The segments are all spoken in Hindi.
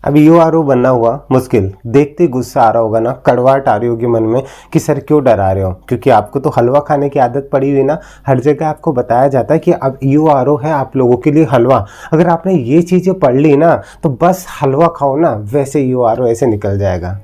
अब यूआरओ बनना हुआ मुश्किल, देखते गुस्सा आ रहा होगा ना, कड़वाहट आ रही होगी मन में कि सर क्यों डरा रहे हो, क्योंकि आपको तो हलवा खाने की आदत पड़ी हुई ना। हर जगह आपको बताया जाता है कि अब यूआरओ है आप लोगों के लिए हलवा। अगर आपने ये चीज़ें पढ़ ली ना तो बस हलवा खाओ ना, वैसे यूआरओ ऐसे निकल जाएगा।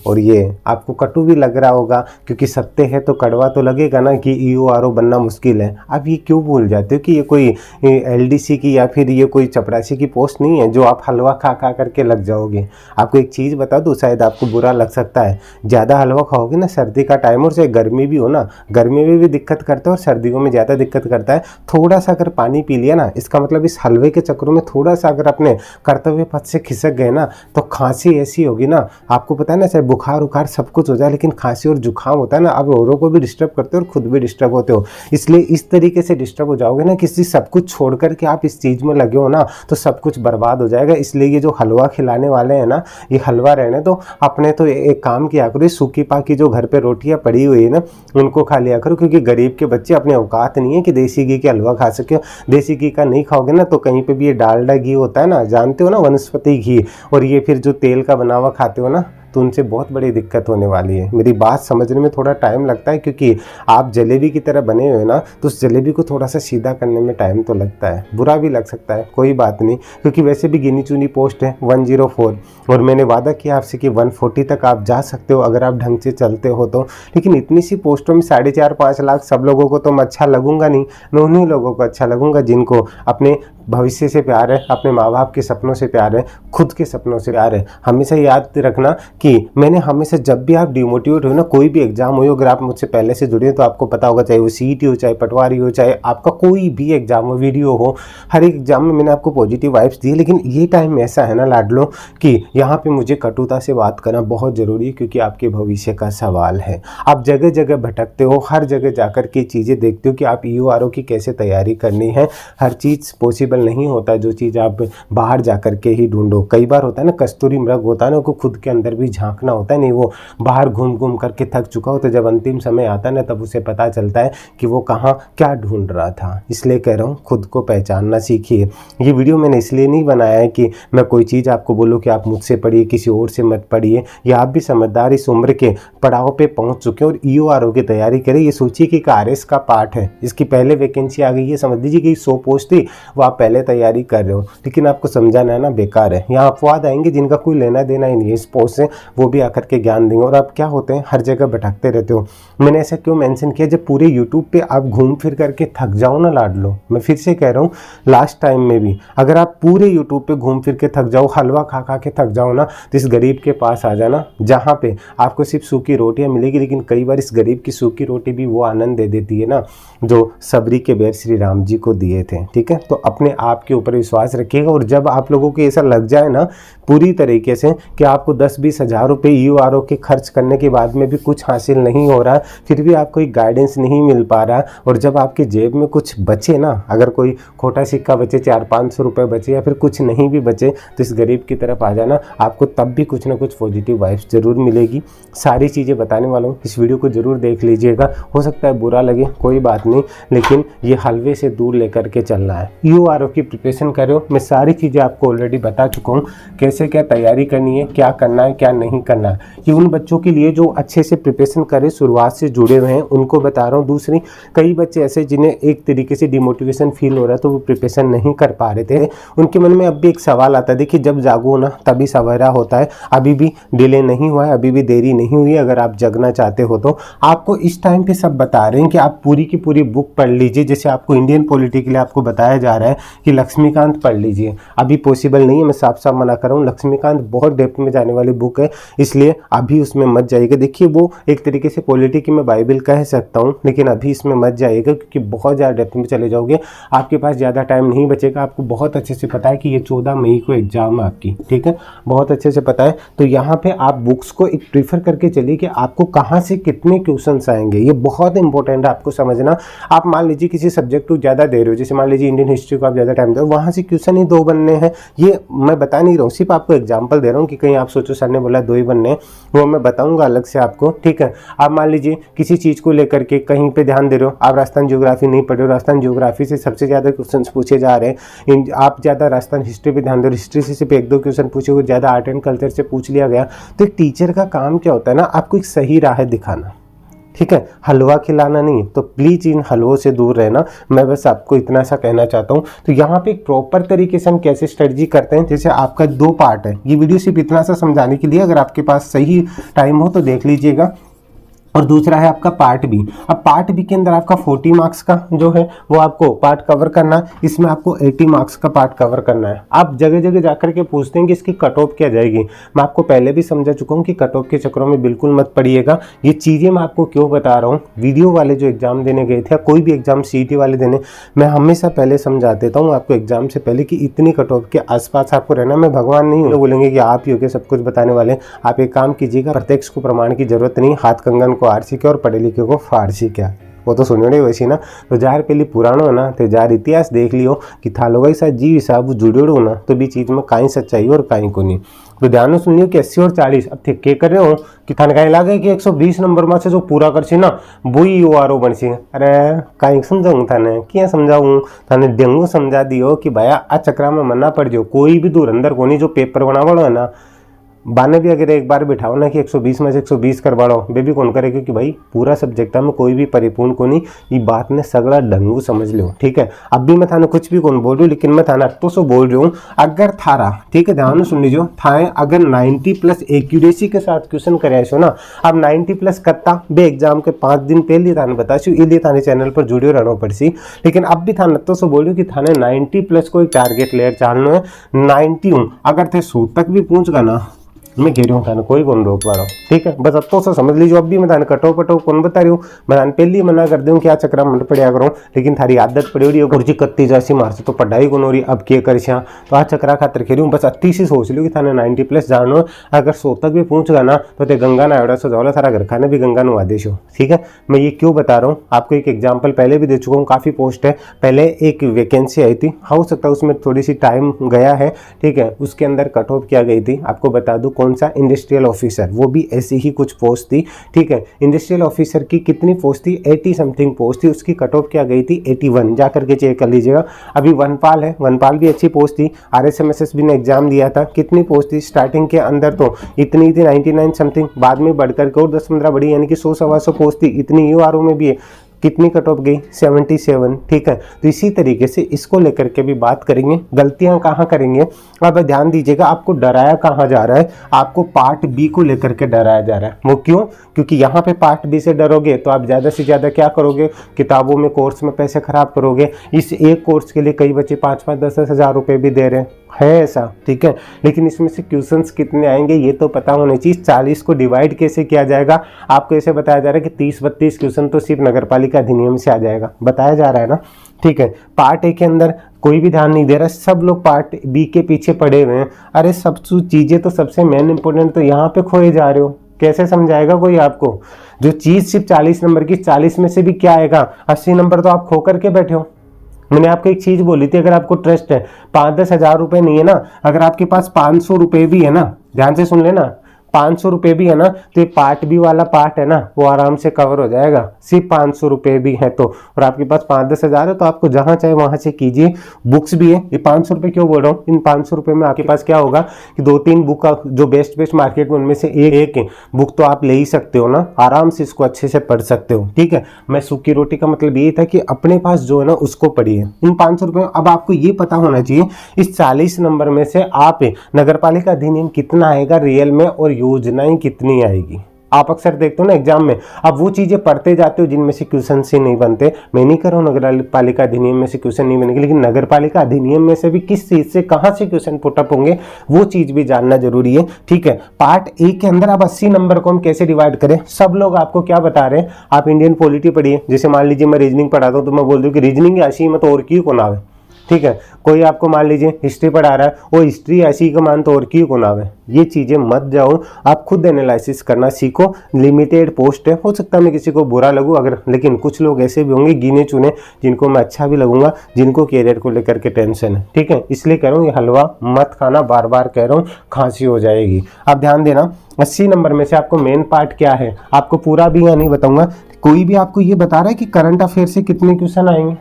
और ये आपको कटु भी लग रहा होगा क्योंकि सत्य है तो कड़वा तो लगेगा ना कि ईओआरओ बनना मुश्किल है। आप ये क्यों भूल जाते हो कि ये कोई एलडीसी की या फिर ये कोई चपरासी की पोस्ट नहीं है जो आप हलवा खा खा करके लग जाओगे। आपको एक चीज़ बता दूँ, शायद आपको बुरा लग सकता है, ज़्यादा हलवा खाओगे ना सर्दी का टाइम और चाहे गर्मी भी हो ना, गर्मी में भी दिक्कत करता है और सर्दियों में ज़्यादा दिक्कत करता है। थोड़ा सा अगर पानी पी लिया ना, इसका मतलब इस हलवे के चक्करों में थोड़ा सा अगर अपने कर्तव्य पथ से खिसक गए ना तो खांसी ऐसी होगी ना, आपको पता है ना, चाहे बुखार उखार सब कुछ हो जाए लेकिन खांसी और जुकाम होता है ना, आप औरों को भी डिस्टर्ब करते हो और खुद भी डिस्टर्ब होते हो। इसलिए इस तरीके से डिस्टर्ब हो जाओगे ना, किसी सब कुछ छोड़ करके आप इस चीज़ में लगे हो ना तो सब कुछ बर्बाद हो जाएगा। इसलिए ये जो हलवा खिलाने वाले हैं ना, ये हलवा रहने तो अपने तो एक काम किया करो, सूखी पाकी जो घर पे रोटियां पड़ी हुई है ना उनको खा लिया करो, क्योंकि गरीब के बच्चे अपने औकात नहीं है कि देसी घी के हलवा खा सके। देसी घी का नहीं खाओगे ना तो कहीं पे भी ये डालडा घी होता है ना, जानते हो ना, वनस्पति घी, और ये फिर जो तेल का बना हुआ खाते हो ना तो उनसे बहुत बड़ी दिक्कत होने वाली है। मेरी बात समझने में थोड़ा टाइम लगता है क्योंकि आप जलेबी की तरह बने हुए ना, तो उस जलेबी को थोड़ा सा सीधा करने में टाइम तो लगता है, बुरा भी लग सकता है, कोई बात नहीं, क्योंकि वैसे भी गिनी चुनी पोस्ट है 104 और मैंने वादा किया आपसे कि 140 तक आप जा सकते हो अगर आप ढंग से चलते हो तो। लेकिन इतनी सी पोस्टों में 4.5-5 लाख सब लोगों को तो मैं अच्छा लगूंगा नहीं, मैं उन्हीं लोगों को अच्छा लगूंगा जिनको अपने भविष्य से प्यार है, अपने माँ बाप के सपनों से प्यार है, खुद के सपनों से प्यार है। हमेशा याद रखना कि मैंने हमेशा, जब भी आप डिमोटिवेट हो ना, कोई भी एग्जाम हो, अगर आप मुझसे पहले से जुड़े हो तो आपको पता होगा, चाहे वो सीईटी हो, चाहे पटवारी हो, चाहे आपका कोई भी एग्जाम हो, वीडियो हो, हर एक एग्जाम में मैंने आपको पॉजिटिव वाइब्स दी। लेकिन ये टाइम ऐसा है ना लाडलो कि यहाँ पे मुझे कटुता से बात करना बहुत ज़रूरी है, क्योंकि आपके भविष्य का सवाल है। आप जगह जगह भटकते हो, हर जगह जाकर के चीज़ें देखते हो कि आप ईओआरओ की कैसे तैयारी करनी है। हर चीज़ पॉसिबल नहीं होता जो चीज़ आप बाहर जाकर के ही ढूंढो। कई बार होता है ना, कस्तूरी मृग होता है ना, उसको खुद के अंदर भी झांकना होता है, नहीं वो बाहर घूम घूम करके थक चुका हो, तो जब अंतिम समय आता है ना तब उसे पता चलता है कि वो कहाँ क्या ढूंढ रहा था। इसलिए कह रहा हूँ खुद को पहचानना सीखिए। ये वीडियो मैंने इसलिए नहीं बनाया है कि मैं कोई चीज़ आपको बोलूँ कि आप मुझसे पढ़िए, किसी और से मत पढ़िए, या आप भी समझदार इस उम्र के पड़ाव पे पहुँच चुके हैं और ईओआरओ की तैयारी करें। ये सोचिए कि आरएस का पार्ट है, इसकी पहले वैकेंसी आ गई है, समझ लीजिए कि 100 पोस्ट थी, वो आप पहले तैयारी कर रहे हो, लेकिन आपको समझाना है ना बेकार है। यहाँ अपवाद आएंगे जिनका कोई लेना देना ही नहीं है इस पोस्ट से, वो भी आकर के ज्ञान देंगे। और आप क्या होते हैं, हर जगह भटकते रहते हो। मैंने ऐसा क्यों मेंशन किया, जब पूरे यूट्यूब पे आप घूम फिर करके थक जाओ ना लाडलो, मैं फिर से कह रहा हूँ, लास्ट टाइम में भी अगर आप पूरे यूट्यूब पे घूम फिर के थक जाओ, हलवा खा खा के थक जाओ ना, तो इस गरीब के पास आ जाना जहाँ पे आपको सिर्फ सूखी रोटियाँ मिलेगी। लेकिन कई बार इस गरीब की सूखी रोटी भी वो आनंद दे देती है ना जो सबरी के बेर श्री राम जी को दिए थे। ठीक है, तो अपने आप के ऊपर विश्वास रखिएगा। और जब आप लोगों को ऐसा लग जाए ना पूरी तरीके से कि आपको 10-20 हज़ार रुपये ईओआरओ के खर्च करने के बाद में भी कुछ हासिल नहीं हो रहा, फिर भी आपको एक गाइडेंस नहीं मिल पा रहा, और जब आपकी जेब में कुछ बचे ना, अगर कोई खोटा सिक्का बचे, 400-500 रुपये बचे, या फिर कुछ नहीं भी बचे, तो इस गरीब की तरफ आ जाना, आपको तब भी कुछ ना कुछ पॉजिटिव वाइब्स जरूर मिलेगी। सारी चीज़ें बताने वाला हूँ, इस वीडियो को जरूर देख लीजिएगा। हो सकता है बुरा लगे, कोई बात नहीं, लेकिन ये हलवे से दूर लेकर के चलना है। ईओआरओ की प्रिपरेशन करो, मैं सारी चीज़ें आपको ऑलरेडी बता चुका हूँ, कैसे क्या तैयारी करनी है, क्या करना है, क्या नहीं करना है। ये उन बच्चों के लिए जो अच्छे से प्रिपरेशन करें, शुरुआत से जुड़े हुए हैं, उनको बता रहा हूँ। दूसरी, कई बच्चे ऐसे जिन्हें एक तरीके से डिमोटिवेशन फील हो रहा है तो वो प्रिपरेशन नहीं कर पा रहे थे, उनके मन में अब भी एक सवाल आता है। देखिए, जब जागो ना तभी सवेरा होता है, अभी भी डिले नहीं हुआ है, अभी भी देरी नहीं हुई है। अगर आप जगना चाहते हो तो आपको इस टाइम पे सब बता रहे हैं कि आप पूरी की पूरी बुक पढ़ लीजिए। जैसे आपको इंडियन पॉलिटी के लिए आपको बताया जा रहा है कि लक्ष्मीकांत पढ़ लीजिए, अभी पॉसिबल नहीं है, मैं साफ साफ मना कर रहा हूँ। लक्ष्मीकांत बहुत डेप्थ में जाने वाली बुक है, इसलिए अभी उसमें मत जाइएगा। देखिए, वो एक तरीके से पॉलिटी की मैं बाइबल कह सकता हूँ, लेकिन अभी इसमें मत जाइएगा क्योंकि बहुत ज़्यादा डेप्थ में चले जाओगे, आपके पास ज़्यादा टाइम नहीं बचेगा। आपको बहुत अच्छे से पता है कि ये 14 मई को एग्जाम है आपकी, ठीक है, बहुत अच्छे से पता है। तो यहाँ पे आप बुक्स को एक प्रीफर करके चलिए कि आपको कहाँ से कितने क्वेश्चंस आएंगे, ये बहुत इंपॉर्टेंट है आपको समझना। आप मान लीजिए किसी सब्जेक्ट को ज़्यादा दे रहे हो, जैसे मान लीजिए इंडियन हिस्ट्री को आप ज़्यादा टाइम दे रहे हो, वहाँ से क्वेश्चन ही 2 बनने हैं, ये मैं बता नहीं रहा हूँ, सिर्फ आपको एग्जाम्पल दे रहा हूँ कि कहीं आप सोचो सर ने बोला केवल 2 ही बनने हैं, वो मैं बताऊंगा अलग से आपको, ठीक है। आप मान लीजिए किसी चीज़ को लेकर के कहीं पे ध्यान दे रहे हो, आप राजस्थान ज्योग्राफी नहीं पढ़ रहे हो, राजस्थान ज्योग्राफी से सबसे ज़्यादा क्वेश्चन पूछे जा रहे हैं, आप ज़्यादा राजस्थान हिस्ट्री पे ध्यान दे रहे हो, हिस्ट्री से सिर्फ 1-2 क्वेश्चन पूछे हुए, ज़्यादा आर्ट एंड कल्चर से पूछ लिया गया। तो एक टीचर का काम क्या होता है ना, आपको एक सही राह दिखाना, ठीक है, हलवा खिलाना नहीं। तो प्लीज इन हलवों से दूर रहना, मैं बस आपको इतना सा कहना चाहता हूँ। तो यहाँ पे एक प्रॉपर तरीके से हम कैसे स्ट्रेटजी करते हैं, जैसे आपका 2 पार्ट है, ये वीडियो सिर्फ इतना सा समझाने के लिए, अगर आपके पास सही टाइम हो तो देख लीजिएगा। और दूसरा है आपका पार्ट बी। अब पार्ट बी के अंदर आपका 40 मार्क्स का जो है वो आपको पार्ट कवर करना है, इसमें आपको 80 मार्क्स का पार्ट कवर करना है। आप जगह जगह जाकर के पूछते हैं कि इसकी कट ऑफ क्या जाएगी, मैं आपको पहले भी समझा चुका हूँ कि कट ऑफ के चक्करों में बिल्कुल मत पड़िएगा। ये चीज़ें मैं आपको क्यों बता रहा हूँ, वीडियो वाले जो एग्जाम देने गए थे, कोई भी एग्जाम सीईटी वाले देने, मैं हमेशा पहले समझा देता हूँ आपको एग्जाम से पहले कि इतनी कट ऑफ के आसपास आपको रहना। मैं भगवान नहीं हूँ बोलेंगे कि आप ही हो के सब कुछ बताने वाले। आप एक काम कीजिएगा, प्रत्यक्ष को प्रमाण की जरूरत नहीं, हाथ कंगन को आरसी के और पढ़े लिखे को फारसी क्या, वो तो सुनियो नहीं वैसी ना। तो जार पहली पुराणो है ना, तो जार इतिहास देख लियो कि थालो भाई साथ जी हिसाब जुड़ेड़ो ना, तो भी चीज़ में काई सच्चाई और काई को नहीं। तो ध्यान में सुन लियो कि 80 और 40 अब थे के कर रहे हो कि थाने कहीं लागे कि 120 नंबर में से जो पूरा कर ना वो ही URO बन सी। अरे कहीं समझाऊँ थाने, क्या समझाऊँ थाने, डेंगू समझा दियो कि भैया आ चक्रा में मना पड़ जाओ, कोई भी दूर अंदर को नहीं। जो पेपर बनावड़ो है ना, बाने भी अगर एक बार बिठाओ ना कि 120 में से 120 करवाड़ो, बेबी कौन करेगा कि भाई पूरा सब्जेक्ट में कोई भी परिपूर्ण को नहीं। ये बात ने सगड़ा ढंगू समझ लो, ठीक है। अब भी मैं थाने कुछ भी कौन बोल रही हूँ, लेकिन मैं थाना तो सो बोल रही हूँ, अगर थारा, ठीक है, ध्यान सुन लीजिए, थाए अगर 90+ एक्यूरेसी के साथ क्वेश्चन करे सो ना, अब 90+ करता बे एग्जाम के 5 दिन पहले थाने बताशू, इसलिए थाने चैनल पर जुड़े रहना पड़सी। लेकिन अब भी थाना तो सो बोल रही हूँ कि थाने 90+ को एक टारगेट लेयर चालना है। 90 हूँ अगर थे 100 तक भी पहुँच गया ना, मैं कह रही हूँ थाने कोई कौन रोक पा रहा हूँ, ठीक है। बस अब तो से समझ लीजिए, अब भी मैं थाने कटो पटो कौन बता रही हूँ, मैं थाने पहले ही मना कर दूँ क्या चक्रा मंड पड़िया करो, लेकिन थारी आदत पड़ी हो रही है गुरुजी कत्ती जासी मार से तो पढ़ाई कौन हो रही, अब क्या कर तो आ चक्रा खातर कह रही हूँ। बस अति सी सोच ली कि थाने 90+ जानो, अगर 100 तक भी पहुँच गया ना तो ते गंगा ना एवड़ा सो जाओला, सारा घर खाने भी गंगा नु आदेश हो, ठीक है। मैं ये क्यों बता रहा हूँ आपको, एक एग्जाम्पल पहले भी दे चुका हूँ, काफ़ी पोस्ट है। पहले एक वैकेंसी आई थी, हो सकता है उसमें थोड़ी सी टाइम गया है, ठीक है, उसके अंदर कट ऑफ क्या गई थी आपको बता दूँ, कौन सा, इंडस्ट्रियल ऑफिसर, वो भी ऐसी ही कुछ पोस्ट थी, ठीक है। इंडस्ट्रियल ऑफिसर की कितनी पोस्ट थी, 80 समथिंग पोस्ट थी, उसकी कट ऑफ क्या गई थी 81, जाकर के चेक कर लीजिएगा। अभी वनपाल है, वनपाल भी अच्छी पोस्ट थी, RSMSSB ने एग्जाम दिया था, कितनी पोस्ट थी स्टार्टिंग के अंदर तो इतनी थी 99 समथिंग, बाद में बढ़कर के और 10-15 बढ़ी, यानी कि 100-125 पोस्ट थी। इतनी URO में भी है, कितनी कट ऑफ गई 77, ठीक है। तो इसी तरीके से इसको लेकर के भी बात करेंगे, गलतियां कहाँ करेंगे। अब ध्यान दीजिएगा, आपको डराया कहाँ जा रहा है, आपको पार्ट बी को लेकर के डराया जा रहा है। वो क्यों, क्योंकि यहाँ पे पार्ट बी से डरोगे तो आप ज़्यादा से ज़्यादा क्या करोगे, किताबों में कोर्स में पैसे खराब करोगे। इस एक कोर्स के लिए कई बच्चे 5-5, 10-10 हज़ार रुपये भी दे रहे हैं ऐसा, ठीक है। लेकिन इसमें से क्वेश्चंस कितने आएंगे ये तो पता होना चाहिए। 40 को डिवाइड कैसे किया जाएगा, आपको ऐसे बताया जा रहा है कि 30-32 क्वेश्चन तो सिर्फ नगर पालिका अधिनियम से आ जाएगा, बताया जा रहा है ना, ठीक है। पार्ट ए के अंदर कोई भी ध्यान नहीं दे रहा, सब लोग पार्ट बी के पीछे पड़े हुए हैं। अरे सब चीज़ें तो सबसे मेन इंपॉर्टेंट तो यहाँ पे खोए जा रहे हो, कैसे समझाएगा कोई आपको। जो चीज़ सिर्फ 40 नंबर की, 40 में से भी क्या आएगा, 80 नंबर तो आप खो करके बैठे हो। मैंने आपको एक चीज बोली थी, अगर आपको ट्रस्ट है, 5-10 हज़ार रुपए नहीं है ना, अगर आपके पास 500 रुपए भी है ना, ध्यान से सुन लेना, 500 रुपये भी है ना, तो ये पार्ट बी वाला पार्ट है ना वो आराम से कवर हो जाएगा, सिर्फ 500 रुपये भी है तो। और आपके पास 5-10 हज़ार है तो आपको जहाँ चाहे वहाँ से कीजिए। बुक्स भी है, ये 500 रुपये क्यों बोल रहा हूँ, इन 500 रुपये में आपके पास क्या होगा कि 2-3 बुक का जो बेस्ट मार्केट में उनमें से एक है बुक तो आप ले ही सकते हो ना, आराम से इसको अच्छे से पढ़ सकते हो, ठीक है। मैं सूखी रोटी का मतलब यही था कि अपने पास जो है ना उसको पढ़िए इन 500 रुपये। अब आपको ये पता होना चाहिए इस 40 नंबर में से आप नगरपालिका अधिनियम कितना आएगा रियल में और योजनाएं कितनी आएगी। आप अक्सर देखते हो ना एग्जाम में, अब वो चीजें पढ़ते जाते हो जिनमें से क्वेश्चन से नहीं बनते। मैं नहीं कर रहा हूँ नगर पालिका अधिनियम में से क्वेश्चन नहीं बनेंगे, लेकिन नगर पालिका अधिनियम में से भी किस चीज से कहाँ से क्वेश्चन पुटअप होंगे वो चीज भी जानना जरूरी है, ठीक है। पार्ट ए के अंदर आप 80 नंबर को हम कैसे डिवाइड करें, सब लोग आपको क्या बता रहे हैं, आप इंडियन पॉलिटी पढ़िए। जैसे मान लीजिए मैं रीजनिंग पढ़ाता हूँ तो मैं बोल दूँ कि रीजनिंग 80 में तो और क्यों कौन आवे, ठीक है। कोई आपको मान लीजिए हिस्ट्री पढ़ा रहा है, वो हिस्ट्री ऐसी का मान तो और की को नाम है, ये चीज़ें मत जाओ, आप खुद एनालिसिस करना सीखो। लिमिटेड पोस्ट है, हो सकता है मैं किसी को बुरा लगूँ अगर, लेकिन कुछ लोग ऐसे भी होंगे गिने चुने जिनको मैं अच्छा भी लगूंगा, जिनको कैरियर को लेकर के टेंशन है, ठीक है। इसलिए कह रहा हूँ ये हलवा मत खाना, बार बार कह रहा हूँ, खांसी हो जाएगी। आप ध्यान देना 80 नंबर में से आपको मेन पार्ट क्या है, आपको पूरा भी या नहीं बताऊंगा। कोई भी आपको ये बता रहा है कि करंट अफेयर से कितने क्वेश्चन आएंगे,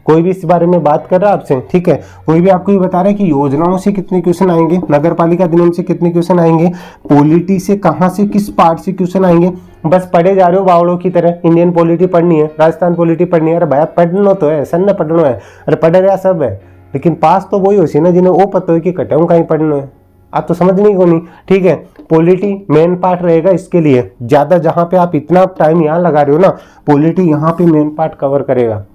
कोई भी इस बारे में बात कर रहा है आपसे, ठीक है। कोई भी आपको ये बता रहा है कि योजनाओं से कितने क्वेश्चन आएंगे, नगर पालिका अधिनियम से कितने क्वेश्चन आएंगे, पॉलिटी से कहाँ से किस पार्ट से क्वेश्चन आएंगे, बस पढ़े जा रहे हो बावड़ों की तरह। इंडियन पॉलिटी पढ़नी है, राजस्थान पॉलिटी पढ़नी है, अरे भाई पढ़ना तो है, सन्न पढ़ना है, अरे पढ़ रहा सब है, लेकिन पास तो वही हो ना जिन्हें वो पता हो कि कटाऊँ कहीं पढ़ना है, आप तो समझने को नहीं, ठीक है। पॉलिटी मेन पार्ट रहेगा, इसके लिए ज्यादा जहां पे आप इतना टाइम यहाँ लगा रहे हो ना, पॉलिटी यहाँ पे मेन पार्ट कवर करेगा।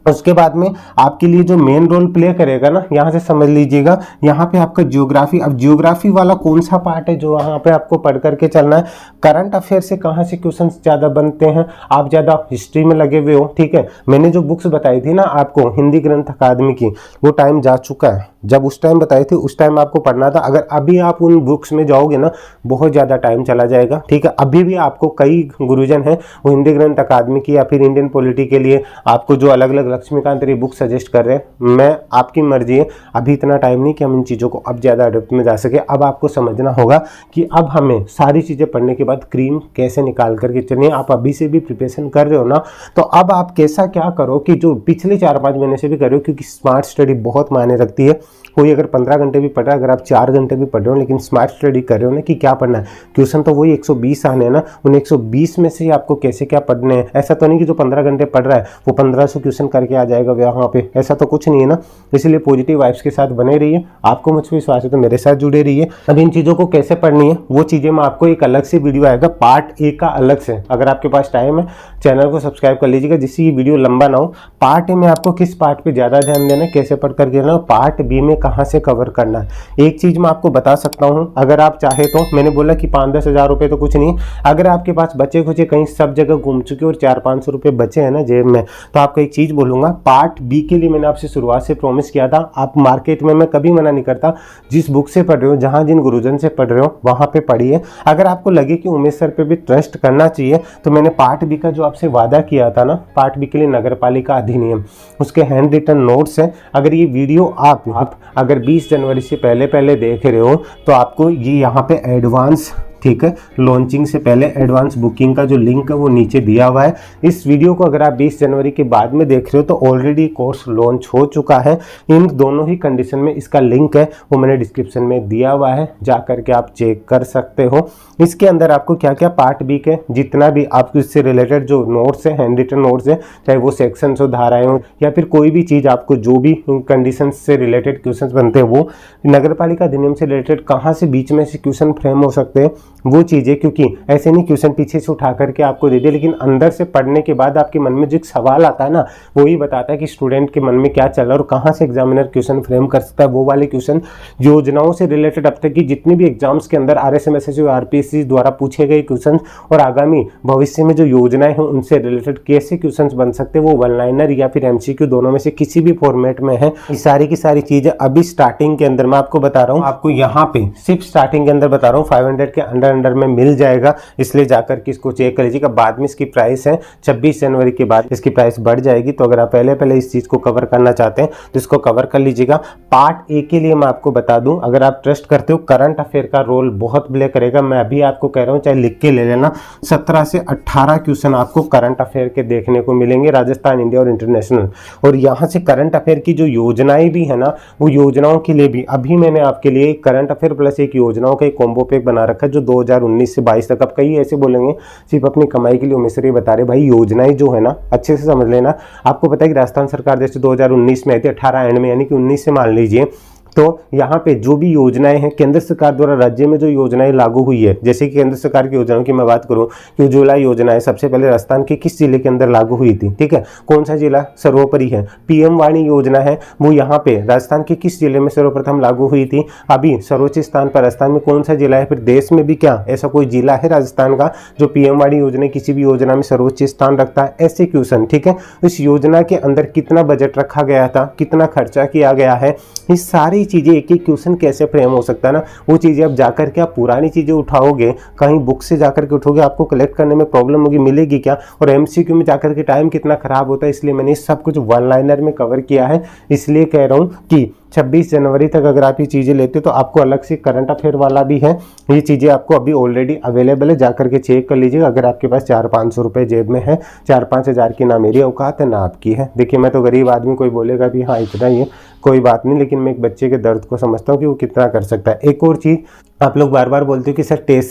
उसके बाद में आपके लिए जो मेन रोल प्ले करेगा ना, यहाँ से समझ लीजिएगा, यहाँ पे आपका ज्योग्राफी। अब ज्योग्राफी वाला कौन सा पार्ट है जो वहाँ पे आपको पढ़ करके चलना है। करंट अफेयर से कहाँ से क्वेश्चंस ज़्यादा बनते हैं, आप ज़्यादा हिस्ट्री में लगे हुए हो, ठीक है। मैंने जो बुक्स बताई थी ना आपको हिंदी ग्रंथ अकादमी की, वो टाइम जा चुका है। जब उस टाइम बताई थी उस टाइम आपको पढ़ना था, अगर अभी आप उन बुक्स में जाओगे ना बहुत ज़्यादा टाइम चला जाएगा, ठीक है। अभी भी आपको कई गुरुजन हैं वो हिंदी ग्रंथ अकादमी की या फिर इंडियन पॉलिटी के लिए आपको जो अलग अलग लक्ष्मीकांत रे बुक सजेस्ट कर रहे हैं। मैं आपकी मर्जी है, अभी इतना टाइम नहीं कि हम इन चीज़ों को अब ज़्यादा डेप्थ में जा सके। अब आपको समझना होगा कि अब हमें सारी चीज़ें पढ़ने के बाद क्रीम कैसे निकाल करके चलिए। आप अभी से भी प्रिपरेशन कर रहे हो ना, तो अब आप कैसा क्या करो कि जो पिछले 4-5 महीने से भी कर रहे हो, क्योंकि स्मार्ट स्टडी बहुत मायने रखती है। कोई अगर 15 घंटे भी पढ़ रहा है, अगर आप 4 घंटे भी पढ़ रहे हो, लेकिन स्मार्ट स्टडी कर रहे हो ना कि क्या पढ़ना है, क्वेश्चन तो वही 120 आने हैं ना, उन 120 में से आपको कैसे क्या पढ़ने हैं। ऐसा तो नहीं कि जो 15 घंटे पढ़ रहा है वो 1500 क्वेश्चन करके आ जाएगा वहाँ पे, ऐसा तो कुछ नहीं है ना। इसलिए पॉजिटिव वाइब्स के साथ बने रहिए। आपको मुझ पर विश्वास है तो मेरे साथ जुड़े रहिए। अब इन चीज़ों को कैसे पढ़नी है वो चीज़ें मैं आपको एक अलग से वीडियो आएगा पार्ट 1 का अलग से, अगर आपके पास टाइम है चैनल को सब्सक्राइब कर लीजिएगा, जिससे ये वीडियो लंबा ना हो। पार्ट ए में आपको किस पार्ट पे ज़्यादा ध्यान देना है, कैसे पढ़ कर देना, पार्ट बी में कहाँ से कवर करना है। एक चीज़ मैं आपको बता सकता हूँ, अगर आप चाहे तो, मैंने बोला कि 5-10 हज़ार रुपये तो कुछ नहीं, अगर आपके पास बचे खुचे कहीं सब जगह घूम चुके और 400-500 रुपये बचे हैं ना जेब में, तो आपको एक चीज़ बोलूँगा, पार्ट बी के लिए मैंने आपसे शुरुआत से प्रॉमिस किया था, आप मार्केट में, मैं कभी मना नहीं करता, जिस बुक से पढ़ रहे हो, जहाँ जिन गुरुजन से पढ़ रहे हो वहाँ पे पढ़िए। अगर आपको लगे कि उमेश सर पे भी ट्रस्ट करना चाहिए, तो मैंने पार्ट बी का जो आपसे वादा किया था ना, पार्ट बी के लिए नगर पालिका अधिनियम, उसके हैंड रिटन नोट्स हैं। अगर ये वीडियो आप अगर 20 जनवरी से पहले देख रहे हो तो आपको ये यहाँ पे एडवांस, ठीक है, लॉन्चिंग से पहले एडवांस बुकिंग का जो लिंक है वो नीचे दिया हुआ है। इस वीडियो को अगर आप 20 जनवरी के बाद में देख रहे हो तो ऑलरेडी कोर्स लॉन्च हो चुका है। इन दोनों ही कंडीशन में इसका लिंक है वो मैंने डिस्क्रिप्शन में दिया हुआ है, जा करके आप चेक कर सकते हो। इसके अंदर आपको क्या क्या पार्ट बी के जितना भी आपको इससे रिलेटेड जो नोट्स है, हैंड रिटन नोट्स है, चाहे वो सेक्शन हो, धाराएं हो, या फिर कोई भी चीज़ आपको जो भी कंडीशन से रिलेटेड क्वेश्चन बनते हैं, वो नगर पालिका अधिनियम से रिलेटेड कहाँ से बीच में से क्वेश्चन फ्रेम हो सकते हैं वो चीज़ें, क्योंकि ऐसे नहीं क्वेश्चन पीछे से उठा करके आपको दे दिया, लेकिन अंदर से पढ़ने के बाद आपके मन में जो एक सवाल आता है ना, वही बताता है कि स्टूडेंट के मन में क्या चल रहा है और कहाँ से एग्जामिनर क्वेश्चन फ्रेम कर सकता है। वो वाले क्वेश्चन योजनाओं से रिलेटेड अब तक की जितनी भी एग्जाम्स के अंदर RSMSSC और RPSC द्वारा पूछे गए क्वेश्चन और आगामी भविष्य में जो योजनाएं हैं उनसे रिलेटेड कैसे क्वेश्चन बन सकते हैं, वो वन लाइनर या फिर MCQ दोनों में से किसी भी फॉर्मेट में है। ये सारी की सारी चीजें अभी स्टार्टिंग के अंदर मैं आपको बता रहा हूँ, आपको यहाँ पे सिर्फ स्टार्टिंग के अंदर बता रहा हूँ 500 के अंडर में मिल जाएगा, इसलिए जाकर के इसको चेक कर लीजिएगा। बाद में इसकी प्राइस है 26 जनवरी के बाद इसकी प्राइस बढ़ जाएगी, तो अगर आप पहले इस चीज को कवर करना चाहते हैं तो इसको कवर कर लीजिएगा। पार्ट ए के लिए मैं आपको बता दूं, अगर आप ट्रस्ट करते हो, करंट अफेयर का रोल बहुत प्ले करेगा। मैं अभी आपको कह रहा हूं, चाहे लिख के ले लेना, 17 से 18 क्वेश्चन आपको करंट अफेयर के देखने को मिलेंगे, राजस्थान, इंडिया और इंटरनेशनल। और यहाँ से करंट अफेयर की जो योजनाएं भी है ना, वो योजनाओं के लिए भी अभी मैंने आपके लिए करंट अफेयर प्लस एक योजनाओं का एक कॉम्बो पैक बना रखा है, जो 2019 से 22 तक। अब कई ऐसे बोलेंगे सिर्फ अपनी कमाई के लिए उमेश सर ये बता रहे, भाई योजनाएं जो है ना अच्छे से समझ लेना। आपको पता है कि राजस्थान सरकार जैसे 2019 में आई थी, 18 एंड में, यानी कि 19 से मान लीजिए तो यहाँ पे जो भी योजनाएं हैं केंद्र सरकार द्वारा राज्य में जो योजनाएं लागू हुई है, जैसे कि केंद्र सरकार की योजनाओं की मैं बात करूं कि उज्ज्वला योजना है, सबसे पहले राजस्थान के किस जिले के अंदर लागू हुई थी, ठीक है, कौन सा जिला सर्वोपरि है। पीएम वाणी योजना है, वो यहाँ पे राजस्थान के किस जिले में सर्वप्रथम लागू हुई थी, अभी सर्वोच्च स्थान पर राजस्थान में कौन सा जिला है। फिर देश में भी क्या ऐसा कोई जिला है राजस्थान का जो पीएम वाणी योजना किसी भी योजना में सर्वोच्च स्थान रखता है, ऐसे क्वेश्चन, ठीक है। इस योजना के अंदर कितना बजट रखा गया था, कितना खर्चा किया गया है, ये सारी चीजें एक एक क्वेश्चन कैसे फ्रेम हो सकता है ना, वो चीजें अब जाकर के आप पुरानी चीजें उठाओगे, कहीं बुक से जाकर के उठोगे, आपको कलेक्ट करने में प्रॉब्लम होगी, मिलेगी क्या, और एमसीक्यू में जाकर के टाइम कितना खराब होता है। इसलिए मैंने सब कुछ वन लाइनर में कवर किया है। इसलिए कह रहा हूं कि 26 जनवरी तक अगर आप ये चीज़ें लेते हो तो आपको अलग से करंट अफेयर वाला भी है, ये चीज़ें आपको अभी ऑलरेडी अवेलेबल है, जाकर के चेक कर लीजिएगा। अगर आपके पास 400-500 रुपये जेब में है, 4-5 हज़ार की ना मेरी औकात है ना आपकी है। देखिए मैं तो गरीब आदमी, कोई बोलेगा भी हाँ इतना ही है, कोई बात नहीं, लेकिन मैं एक बच्चे के दर्द को समझता हूँ कि वो कितना कर सकता है। एक और चीज़, आप लोग बार बार बोलते हो कि सर टेस्ट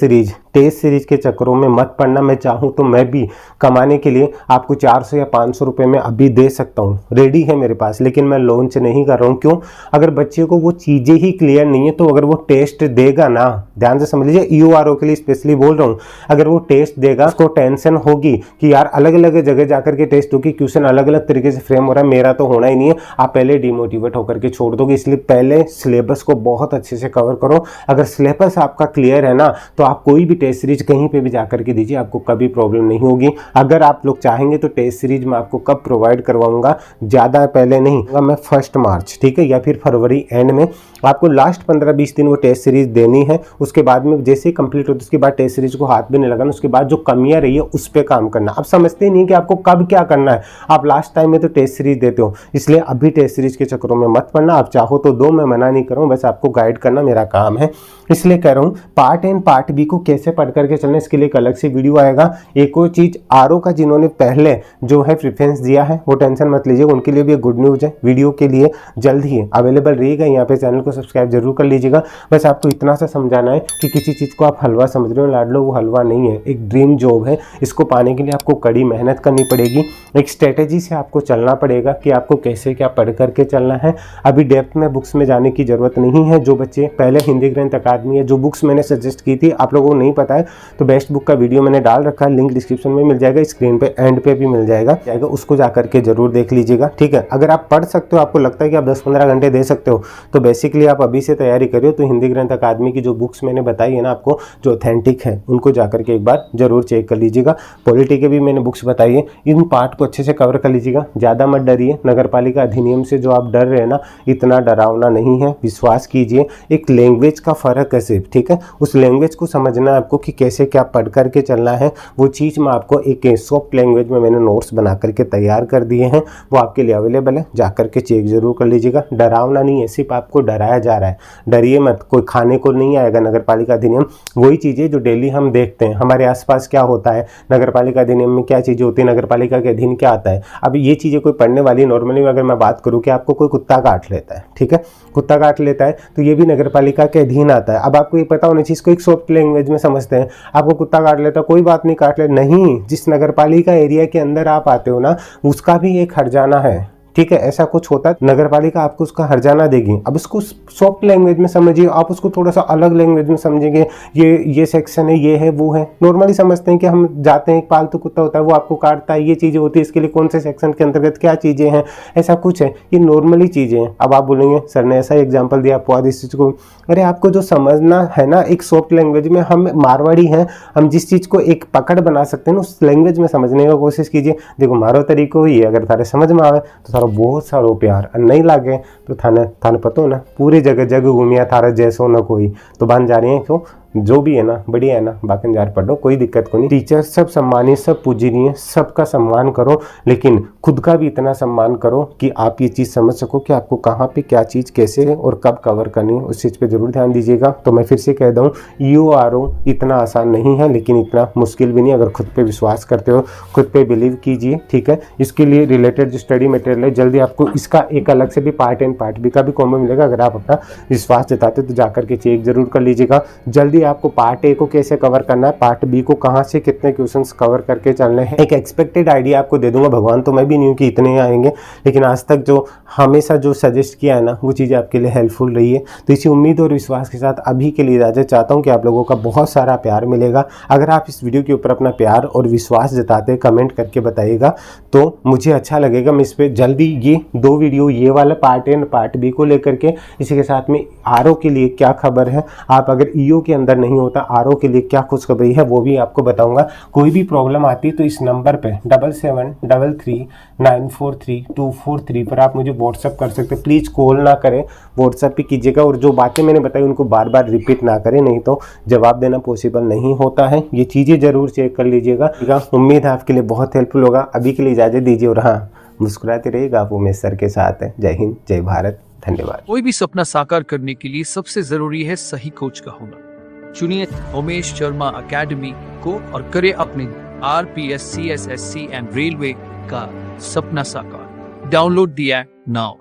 सीरीज के चक्करों में मत पड़ना। मैं चाहूँ तो मैं भी कमाने के लिए आपको 400 या 500 रुपये में अभी दे सकता हूँ, रेडी है मेरे पास, लेकिन मैं लॉन्च नहीं कर रहा हूँ। क्यों? अगर बच्चे को वो चीज़ें ही क्लियर नहीं है तो अगर वो टेस्ट देगा ना, ध्यान से समझ लीजिए, ईओआरओ के लिए स्पेशली बोल रहा हूँ, अगर वो टेस्ट देगा उसको टेंशन होगी कि यार अलग अलग जगह जाकर के टेस्ट होगी, क्वेश्चन अलग अलग तरीके से फ्रेम हो रहा है, मेरा तो होना ही नहीं है, आप पहले डिमोटिवेट होकर के छोड़ दोगे। इसलिए पहले सिलेबस को बहुत अच्छे से कवर करो। अगर सिलेबस आपका क्लियर है ना तो आप कोई भी टेस्ट सीरीज कहीं पे भी जाकर के दीजिए, आपको कभी प्रॉब्लम नहीं होगी। अगर आप लोग चाहेंगे तो टेस्ट सीरीज मैं आपको कब प्रोवाइड करवाऊंगा, ज़्यादा पहले नहीं, मैं 1 मार्च, ठीक है, या फिर फरवरी एंड में आपको लास्ट 15-20 दिन वो टेस्ट सीरीज देनी है। उसके बाद में जैसे ही कंप्लीट होती है उसके बाद टेस्ट सीरीज को हाथ भी नहीं लगाना, उसके बाद जो कमियां रही है उस पर काम करना। आप समझते ही नहीं कि आपको कब क्या करना है, आप लास्ट टाइम में तो टेस्ट सीरीज देते हो, इसलिए अभी टेस्ट सीरीज के चक्करों में मत पड़ना। आप चाहो तो दो, मैं मना नहीं करूँ, बस आपको गाइड करना मेरा काम है। इसलिए कह रहा हूँ पार्ट ए पार्ट बी को कैसे पढ़ करके चलना, इसके लिए एक अलग से वीडियो आएगा। एक और चीज, आरओ का जिन्होंने पहले जो है प्रेफरेंस दिया है वो टेंशन मत लीजिए, उनके लिए भी एक गुड न्यूज है, वीडियो के लिए जल्द ही अवेलेबल रहेगा। यहाँ पे चैनल को सब्सक्राइब जरूर कर लीजिएगा। बस आपको इतना सा समझाना है कि किसी चीज को आप हलवा समझ रहे हो लाडलो, वो हलवा नहीं है, एक ड्रीम जॉब है। इसको पाने के लिए आपको कड़ी मेहनत करनी पड़ेगी, एक स्ट्रेटेजी से आपको चलना पड़ेगा कि आपको कैसे क्या पढ़ करके चलना है। अभी डेप्थ में बुक्स में जाने की जरूरत नहीं है। जो बच्चे पहले हिंदी ग्रंथ अकादमी है, जो बुक्स मैंने सजेस्ट की थी, आप लोगों को नहीं पता है तो बेस्ट बुक का वीडियो मैंने डाल रखा है, लिंक डिस्क्रिप्शन में मिल जाएगा, स्क्रीन पे एंड पे भी मिल जाएगा, उसको जाकर के जरूर देख लीजिएगा, ठीक है। अगर आप पढ़ सकते हो, आपको लगता है कि आप 10-15 घंटे दे सकते हो, तो बेसिकली आप अभी से तैयारी करियो। तो हिंदी ग्रंथ अकादमी की जो बुक्स मैंने बताई है ना आपको, जो ऑथेंटिक है, उनको जाकर के एक बार जरूर चेक कर लीजिएगा। पॉलिटी के भी मैंने बुक्स बताई है, इन पार्ट को अच्छे से कवर कर लीजिएगा। ज़्यादा मत डरिए, नगर पालिका अधिनियम से जो आप डर रहे हैं ना, इतना डरावना नहीं है, विश्वास कीजिए। एक लैंग्वेज का फ़र्क है सिर्फ, ठीक है, उस लैंग्वेज को समझना है आपको कि कैसे क्या पढ़ करके चलना है। वो चीज़ मैं आपको एक सॉफ्ट लैंग्वेज में मैंने नोट्स बना करके तैयार कर दिए हैं, वो आपके लिए अवेलेबल है, जाकर के चेक जरूर कर लीजिएगा। डरावना नहीं है, सिर्फ आपको डराया जा रहा है, डरिए मत। कोई खाने को नहीं आएगा नगर पालिका अधिनियम, वही चीज़ें जो डेली हम देखते हैं हमारे आसपास क्या होता है, नगर पालिका अधिनियम में क्या चीज़ें होती है, नगर पालिका के अधीन क्या आता है। अब ये चीज़ें कोई पढ़ने वाली, नॉर्मली अगर मैं बात करूँ कि आपको कोई कुत्ता काट लेता है, ठीक है, कुत्ता काट लेता है तो ये भी नगर पालिका के अधीन आता है। अब आपको ये पता होना चाहिए, इसको एक सॉफ्ट लैंग्वेज में समझते हैं। आपको कुत्ता काट लेता, कोई बात नहीं, काट ले, नहीं, जिस नगर पालिका एरिया के अंदर आप आते हो ना, उसका भी एक हर्जाना है, ठीक है, ऐसा कुछ होता है, नगर पालिका आपको उसका हर्जाना देगी। अब उसको सॉफ्ट लैंग्वेज में समझिए, आप उसको थोड़ा सा अलग लैंग्वेज में समझेंगे, ये सेक्शन है, ये है, वो है। नॉर्मली समझते हैं कि हम जाते हैं, एक पालतू कुत्ता होता है वो आपको काटता है, ये चीज़ें होती है, इसके लिए कौन से सेक्शन के अंतर्गत क्या चीज़ें हैं, ऐसा कुछ है, ये नॉर्मली चीज़ें हैं। अब आप बोलेंगे सर ने ऐसा एग्जाम्पल दिया आपको इस चीज़ को, अरे आपको जो समझना है ना एक सॉफ्ट लैंग्वेज में, हम मारवाड़ी हैं, हम जिस चीज़ को एक पकड़ बना सकते हैं ना उस लैंग्वेज में समझने की कोशिश कीजिए। देखो मारो तरीको ही है, अगर थारे समझ में आवे तो थारा बहुत सारो प्यार, नहीं लागे तो थाने पता हो ना, पूरी जगह जगह घूमिया थारा जैसो न कोई, तो बन जा रही है। क्यों? जो भी है ना बढ़िया है ना, बाकी जार पढ़ो, कोई दिक्कत को नहीं। टीचर सब सम्मानीय, सब पूजनीय, सबका सम्मान करो, लेकिन खुद का भी इतना सम्मान करो कि आप ये चीज़ समझ सको कि आपको कहाँ पे क्या चीज़ कैसे है और कब कवर करनी है, उस चीज़ पे जरूर ध्यान दीजिएगा। तो मैं फिर से कह दूँ, ईओआरओ इतना आसान नहीं है, लेकिन इतना मुश्किल भी नहीं। अगर खुद पे विश्वास करते हो, खुद पे बिलीव कीजिए, ठीक है। इसके लिए रिलेटेड जो स्टडी मटेरियल है, जल्दी आपको इसका एक अलग से भी पार्ट एंड पार्ट बी का भी कॉम्बो मिलेगा। अगर आप अपना विश्वास जताते तो जाकर के चेक जरूर कर लीजिएगा। जल्दी आपको पार्ट ए को कैसे कवर करना है, पार्ट बी को कहाँ से कितने क्वेश्चंस कवर करके चलने हैं, एक एक्सपेक्टेड आइडिया आपको दे दूंगा। भगवान तो मैं भी नहीं हूँ कि इतने ही आएंगे, लेकिन आज तक जो हमेशा जो सजेस्ट किया है ना, वो चीज़ें आपके लिए हेल्पफुल रही है। तो इसी उम्मीद और विश्वास के साथ अभी के लिए इजाज़त चाहता हूँ कि आप लोगों का बहुत सारा प्यार मिलेगा। अगर आप इस वीडियो के ऊपर अपना प्यार और विश्वास जताते कमेंट करके बताइएगा तो मुझे अच्छा लगेगा। मैं इस पर जल्दी ये 2 वीडियो, ये वाला पार्ट ए पार्ट बी को लेकर के, इसी के साथ में आरओ के लिए क्या खबर है, आप अगर ईओ के अंदर नहीं होता आरओ के लिए क्या खुशखबरी है, वो भी आपको बताऊंगा। कोई भी प्रॉब्लम आती है तो इस नंबर पे 7733943243 पर आप मुझे व्हाट्सअप कर सकते हैं। प्लीज़ कॉल ना करें, व्हाट्सअप पे कीजिएगा, और जो बातें मैंने बताई उनको बार बार रिपीट ना करें, नहीं तो जवाब देना पॉसिबल नहीं होता है। ये चीज़ें ज़रूर चेक कर लीजिएगा। उम्मीद है आपके लिए बहुत हेल्पफुल होगा। अभी के लिए इजाज़त दीजिए, और हाँ, मुस्कुराते रहिएगा। आप उमेश सर के साथ हैं। जय हिंद, जय भारत, धन्यवाद। कोई भी सपना साकार करने के लिए सबसे जरूरी है सही कोच का होना। चुनिए उमेश शर्मा एकेडमी को और करे अपने RPS, CSSC एंड रेलवे का सपना साकार। Download the app now.